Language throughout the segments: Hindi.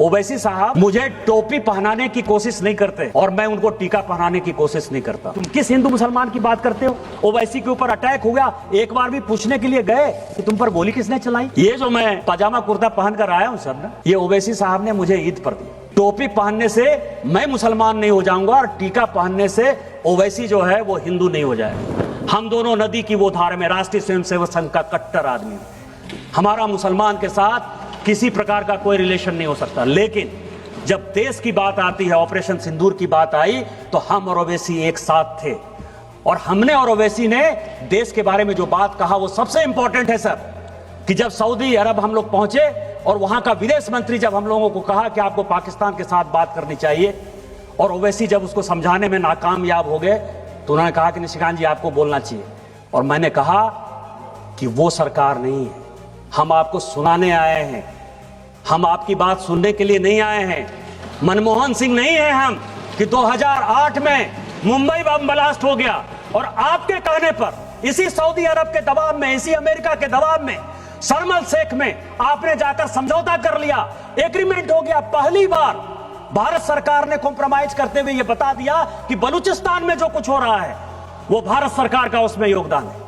ओवैसी साहब मुझे टोपी पहनाने की कोशिश नहीं करते और मैं उनको टीका पहनाने की कोशिश नहीं करता। तुम किस हिंदू मुसलमान की बात करते हो? ओवैसी के ऊपर अटैक हो गया, एक बार भी पूछने के लिए गए कि तुम पर गोली किसने चलाई? ये जो मैं पजामा कुर्ता पहन कर आया हूं सर, ये ओवैसी साहब ने मुझे ईद पर दी। टोपी पहनने से मैं मुसलमान नहीं हो जाऊंगा और टीका पहनने से ओवैसी जो है वो हिंदू नहीं हो जाएगा। हम दोनों नदी की वो धार में राष्ट्रीय स्वयंसेवक संघ का कट्टर आदमी, हमारा मुसलमान के साथ किसी प्रकार का कोई रिलेशन नहीं हो सकता। लेकिन जब देश की बात आती है, ऑपरेशन सिंदूर की बात आई, तो हम और ओवैसी एक साथ थे और हमने और ओवैसी ने देश के बारे में जो बात कहा वो सबसे इंपॉर्टेंट है सर। कि जब सऊदी अरब हम लोग पहुंचे और वहां का विदेश मंत्री जब हम लोगों को कहा कि आपको पाकिस्तान के साथ बात करनी चाहिए और ओवैसी जब उसको समझाने में नाकामयाब हो गए तो उन्होंने कहा कि निशिकांत जी आपको बोलना चाहिए। और मैंने कहा कि वो सरकार नहीं है, हम आपको सुनाने आए हैं, हम आपकी बात सुनने के लिए नहीं आए हैं। मनमोहन सिंह नहीं है हम कि 2008 में मुंबई बम ब्लास्ट हो गया और आपके कहने पर इसी सऊदी अरब के दबाव में, इसी अमेरिका के दबाव में, शर्म अल शेख में आपने जाकर समझौता कर लिया, एग्रीमेंट हो गया। पहली बार भारत सरकार ने कॉम्प्रोमाइज करते हुए यह बता दिया कि बलूचिस्तान में जो कुछ हो रहा है वो भारत सरकार का उसमें योगदान है।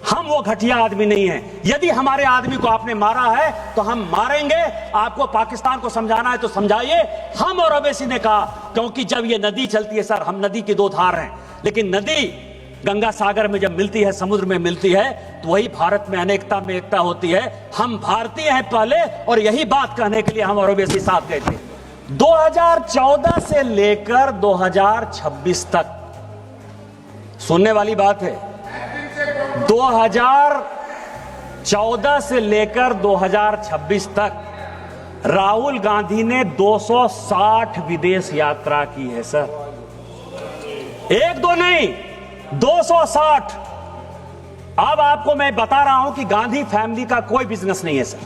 हम वो घटिया आदमी नहीं है। यदि हमारे आदमी को आपने मारा है तो हम मारेंगे। आपको पाकिस्तान को समझाना है तो समझाइए। हम और ओवैसी ने कहा, क्योंकि जब ये नदी चलती है सर, हम नदी की दो धार हैं, लेकिन नदी गंगा सागर में जब मिलती है, समुद्र में मिलती है, तो वही भारत में अनेकता में एकता होती है। हम भारतीय हैं पहले, और यही बात कहने के लिए हम और ओवैसी साथ गए थे। 2014 से लेकर 2026 तक, सुनने वाली बात है, 2014 से लेकर 2026 तक राहुल गांधी ने 260 विदेश यात्रा की है सर। एक दो नहीं, 260। अब आपको मैं बता रहा हूं कि गांधी फैमिली का कोई बिजनेस नहीं है सर।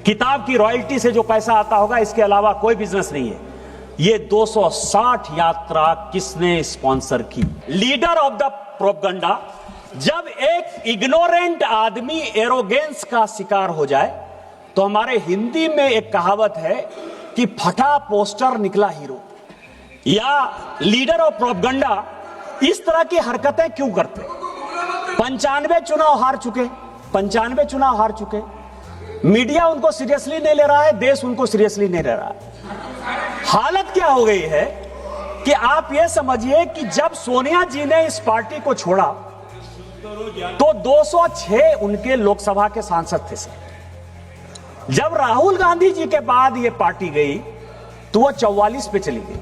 किताब की रॉयल्टी से जो पैसा आता होगा, इसके अलावा कोई बिजनेस नहीं है। ये 260 यात्रा किसने स्पॉन्सर की? Leader of the propaganda. जब एक इग्नोरेंट आदमी एरोगेंस का शिकार हो जाए तो हमारे हिंदी में एक कहावत है कि फटा पोस्टर निकला हीरो, या लीडर ऑफ प्रोपगंडा इस तरह की हरकतें क्यों करते? 95 चुनाव हार चुके, 95 चुनाव हार चुके, मीडिया उनको सीरियसली नहीं ले रहा है, देश उनको सीरियसली नहीं ले रहा है। हालत क्या हो गई है कि आप यह समझिए कि जब सोनिया जी ने इस पार्टी को छोड़ा तो 206 उनके लोकसभा के सांसद थे सर। जब राहुल गांधी जी के बाद यह पार्टी गई तो वो 44 पे चली गई।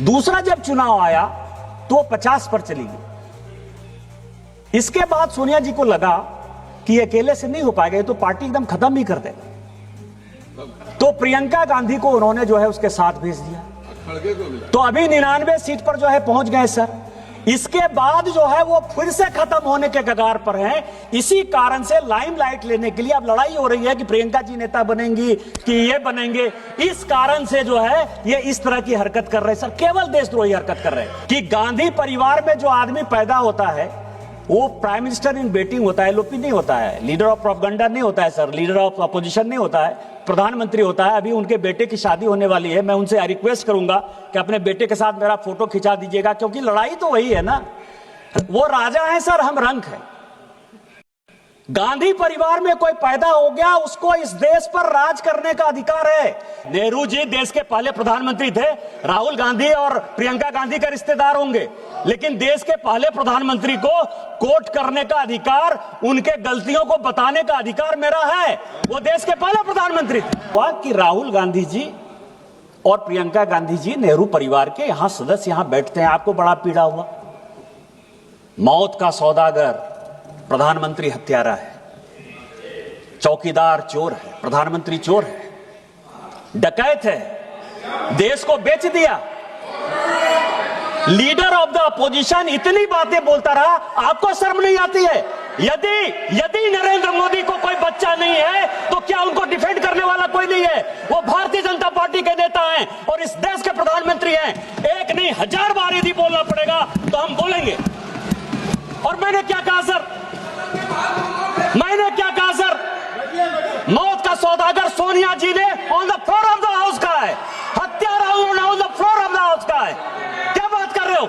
दूसरा जब चुनाव आया तो वो 50 पर चली गई। इसके बाद सोनिया जी को लगा कि अकेले से नहीं हो पाएगा, तो पार्टी एकदम खत्म ही कर देगा, तो प्रियंका गांधी को उन्होंने जो है उसके साथ भेज दिया। तो अभी 99 सीट पर जो है पहुंच गए सर। इसके बाद जो है वो फिर से खत्म होने के कगार पर हैं। इसी कारण से लाइमलाइट लेने के लिए अब लड़ाई हो रही है कि प्रियंका जी नेता बनेंगी कि ये बनेंगे। इस कारण से जो है ये इस तरह की हरकत कर रहे हैं सर, केवल देशद्रोही हरकत कर रहे हैं। कि गांधी परिवार में जो आदमी पैदा होता है वो प्राइम मिनिस्टर इन वेटिंग होता है, एलओपी नहीं होता है, लीडर ऑफ प्रोपगंडा नहीं होता है सर, लीडर ऑफ अपोजिशन नहीं होता है, प्रधानमंत्री होता है। अभी उनके बेटे की शादी होने वाली है, मैं उनसे रिक्वेस्ट करूंगा कि अपने बेटे के साथ मेरा फोटो खिंचा दीजिएगा, क्योंकि लड़ाई तो वही है ना। वो राजा है सर, हम रंक है। गांधी परिवार में कोई पैदा हो गया, उसको इस देश पर राज करने का अधिकार है। नेहरू जी देश के पहले प्रधानमंत्री थे, राहुल गांधी और प्रियंका गांधी का रिश्तेदार होंगे, लेकिन देश के पहले प्रधानमंत्री को कोट करने का अधिकार, उनके गलतियों को बताने का अधिकार मेरा है। वो देश के पहले प्रधानमंत्री थे। कि राहुल गांधी जी और प्रियंका गांधी जी नेहरू परिवार के यहां सदस्य यहां बैठते हैं, आपको बड़ा पीड़ा हुआ। मौत का सौदागर प्रधानमंत्री हत्यारा है, चौकीदार चोर है, प्रधानमंत्री चोर है, डकैत है, देश को बेच दिया। लीडर ऑफ द अपोजिशन इतनी बातें बोलता रहा, आपको शर्म नहीं आती है? यदि नरेंद्र मोदी को कोई बच्चा नहीं है तो क्या उनको डिफेंड करने वाला कोई नहीं है? वो भारतीय जनता पार्टी के नेता हैं और इस देश के प्रधानमंत्री हैं। एक नहीं 1000 बार यदि बोलना पड़ेगा तो हम बोलेंगे। और मैंने क्या कहा सर? मैंने क्या कहा सर? मौत का सौदागर सोनिया जी ने on the floor of the house का है, हत्या Rahul on the floor of the house का है। क्या बात कर रहे हो?